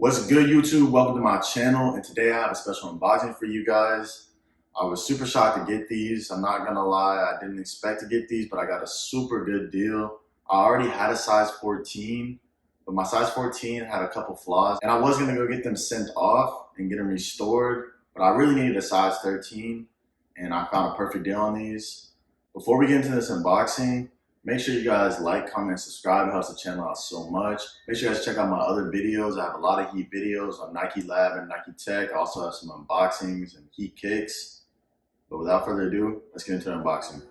What's good, YouTube? Welcome to my channel, and today I have a special unboxing for you guys. I was super shocked to get these. I'm not gonna lie, I didn't expect to get these, but I got a super good deal. I already had a size 14, but my size 14 had a couple flaws, and I was gonna go get them sent off and get them restored, but I really needed a size 13, and I found a perfect deal on these. Before we get into this unboxing, make sure you guys like, comment, and subscribe. It helps the channel out so much. Make sure you guys check out my other videos. I have a lot of heat videos on Nike Lab and Nike Tech. I also have some unboxings and heat kicks. But without further ado, let's get into the unboxing.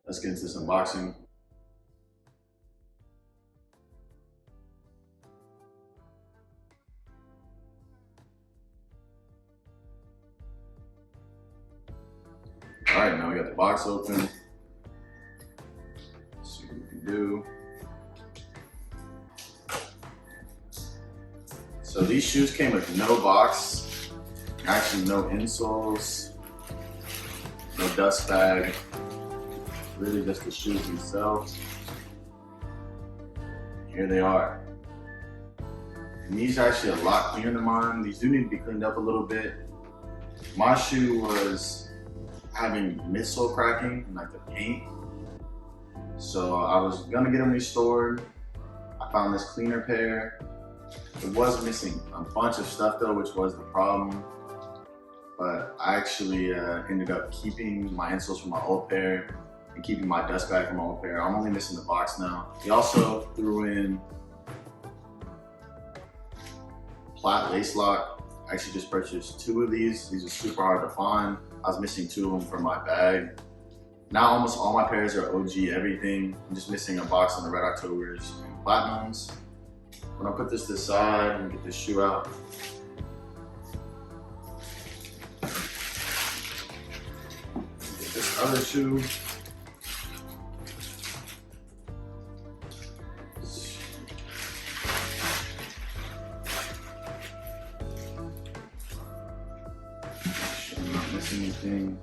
Let's get into this unboxing. All right, now we got the box open. Let's see what we can do. So these shoes came with no box, actually no insoles, no dust bag. Really just the shoes themselves. Here they are. And these are actually a lot cleaner than mine. These do need to be cleaned up a little bit. My shoe was having midsole cracking in like the paint. So I was gonna get them restored. I found this cleaner pair. It was missing a bunch of stuff though, which was the problem. But I actually ended up keeping my insoles from my old pair and keeping my dust bag from my old pair. I'm only missing the box now. He also threw in flat lace lock. I actually just purchased 2 of these. These are super hard to find. I was missing 2 of them from my bag. Now almost all my pairs are OG everything. I'm just missing a box on the Red Octobers and Platinums. When I put this to the side and get this shoe out, get this other shoe. I'm not missing anything.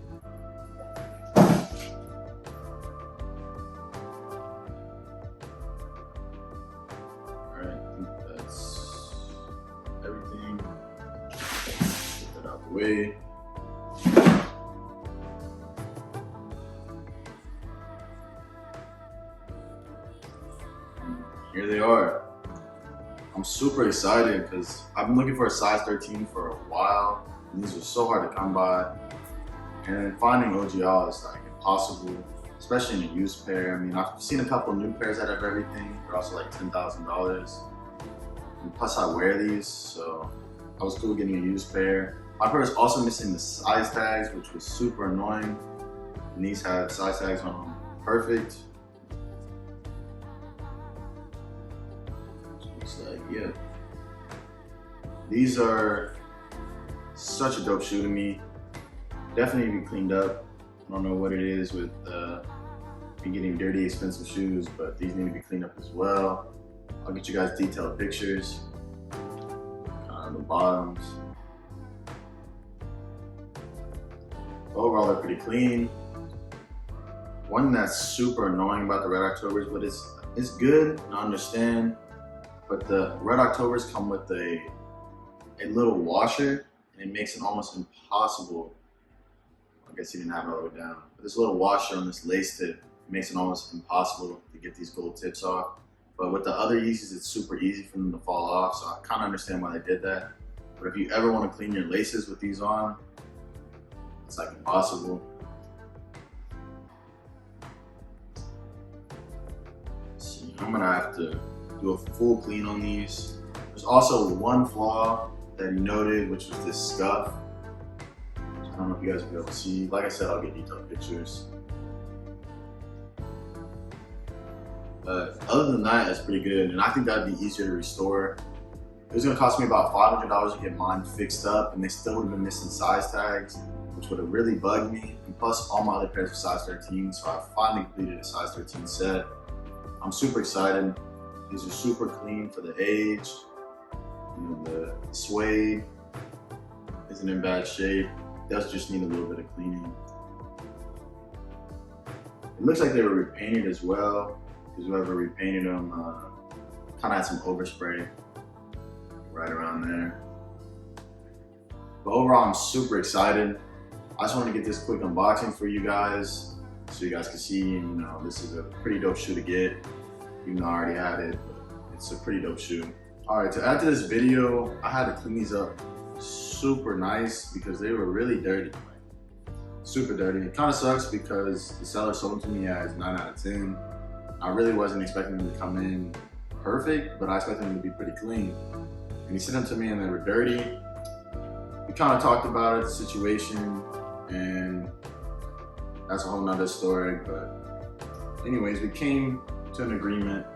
Alright, I think that's everything. Get that out the way. And here they are. I'm super excited because I've been looking for a size 13 for a while. And these are so hard to come by. And finding OGL is like impossible, especially in a used pair. I mean, I've seen a couple new pairs that have everything. They're also like $10,000. And plus I wear these, so I was cool getting a used pair. My pair is also missing the size tags, which was super annoying. And these have size tags on them. Perfect. Looks like, yeah. These are such a dope shoe to me. Definitely need to be cleaned up. I don't know what it is with me getting dirty, expensive shoes, but these need to be cleaned up as well. I'll get you guys detailed pictures on the bottoms. Overall, they're pretty clean. One that's super annoying about the Red Octobers, but it's good, I understand. But the Red Octobers come with a little washer, and it makes it almost impossible. I guess he didn't have it all the way down. But this little washer on this lace tip makes it almost impossible to get these gold tips off. But with the other Yeezys, it's super easy for them to fall off, so I kind of understand why they did that. But if you ever want to clean your laces with these on, it's like impossible. See, I'm gonna have to do a full clean on these. There's also one flaw that he noted, which was this scuff. I don't know if you guys will be able to see. Like I said, I'll get detailed pictures. But other than that, it's pretty good, and I think that'd be easier to restore. It was gonna cost me about $500 to get mine fixed up, and they still would have been missing size tags, which would have really bugged me. And plus, all my other pairs are size 13, so I finally completed a size 13 set. I'm super excited. These are super clean for the age. You know, the suede isn't in bad shape. Does just need a little bit of cleaning. It looks like they were repainted as well, because whoever repainted them kind of had some overspray right around there. But overall, I'm super excited. I just wanted to get this quick unboxing for you guys so you guys can see, you know, this is a pretty dope shoe to get. Even though I already had it, but it's a pretty dope shoe. All right, to add to this video, I had to clean these up super nice because they were really dirty. Super dirty. It kind of sucks because the seller sold them to me as 9 out of 10. I really wasn't expecting them to come in perfect, but I expected them to be pretty clean. And he sent them to me and they were dirty. We kind of talked about it, the situation, and that's a whole nother story. But anyways, we came to an agreement.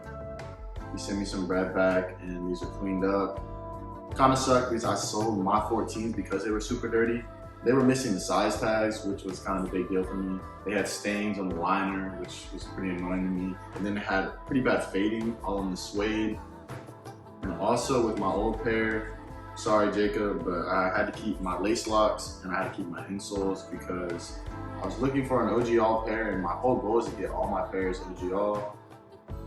He sent me some bread back and these are cleaned up. Kind of sucked because I sold my 14s because they were super dirty. They were missing the size tags, which was kind of a big deal for me. They had stains on the liner, which was pretty annoying to me. And then they had pretty bad fading all on the suede. And also with my old pair, sorry Jacob, but I had to keep my lace locks and I had to keep my insoles because I was looking for an OG all pair and my whole goal is to get all my pairs OG all.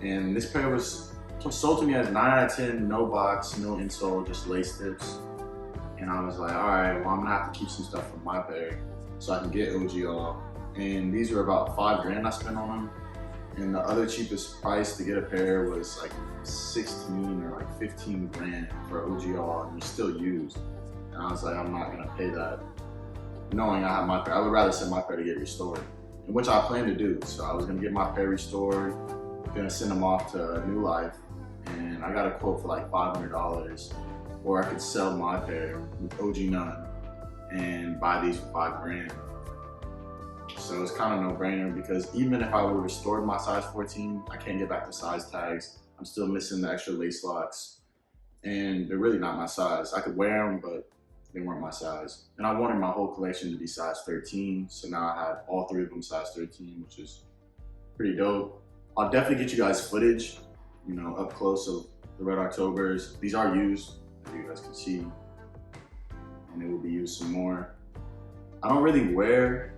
And this pair was sold to me as 9 out of 10, no box, no insole, just lace tips. And I was like, all right, well, I'm gonna have to keep some stuff from my pair so I can get OG all. And these were about $5 grand I spent on them. And the other cheapest price to get a pair was like 16 or like 15 grand for OG all, and they're still used. And I was like, I'm not gonna pay that. Knowing I have my pair, I would rather send my pair to get restored, and which I plan to do. So I was gonna get my pair restored, gonna send them off to New Life, and I got a quote for like $500, or I could sell my pair with OG none and buy these for $5 grand. So it's kind of no brainer because even if I would restored my size 14, I can't get back the size tags. I'm still missing the extra lace locks and they're really not my size. I could wear them, but they weren't my size. And I wanted my whole collection to be size 13. So now I have all 3 of them size 13, which is pretty dope. I'll definitely get you guys footage, you know, up close of the Red Octobers. These are used, as you guys can see, and they will be used some more. I don't really wear,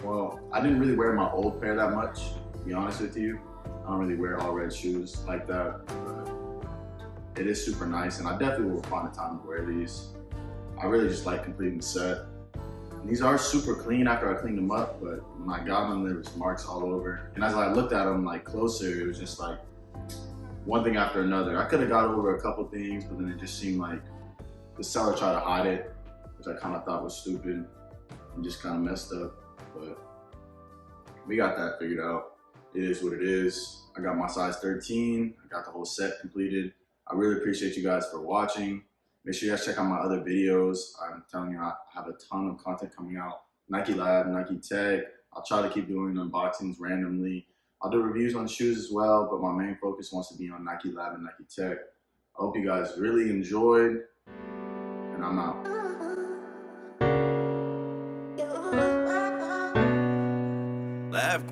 well, I didn't really wear my old pair that much, to be honest with you. I don't really wear all red shoes like that, but it is super nice, and I definitely will find a time to wear these. I really just like completing the set. And these are super clean after I cleaned them up, but when I got them, there was marks all over. And as I looked at them like closer, it was just like one thing after another. I could have got over a couple things, but then it just seemed like the seller tried to hide it, which I kind of thought was stupid and just kind of messed up. But we got that figured out. It is what it is. I got my size 13. I got the whole set completed. I really appreciate you guys for watching. Make sure you guys check out my other videos. I'm telling you, I have a ton of content coming out. Nike Lab, Nike Tech. I'll try to keep doing unboxings randomly. I'll do reviews on shoes as well, but my main focus wants to be on Nike Lab and Nike Tech. I hope you guys really enjoyed, and I'm out. Lab,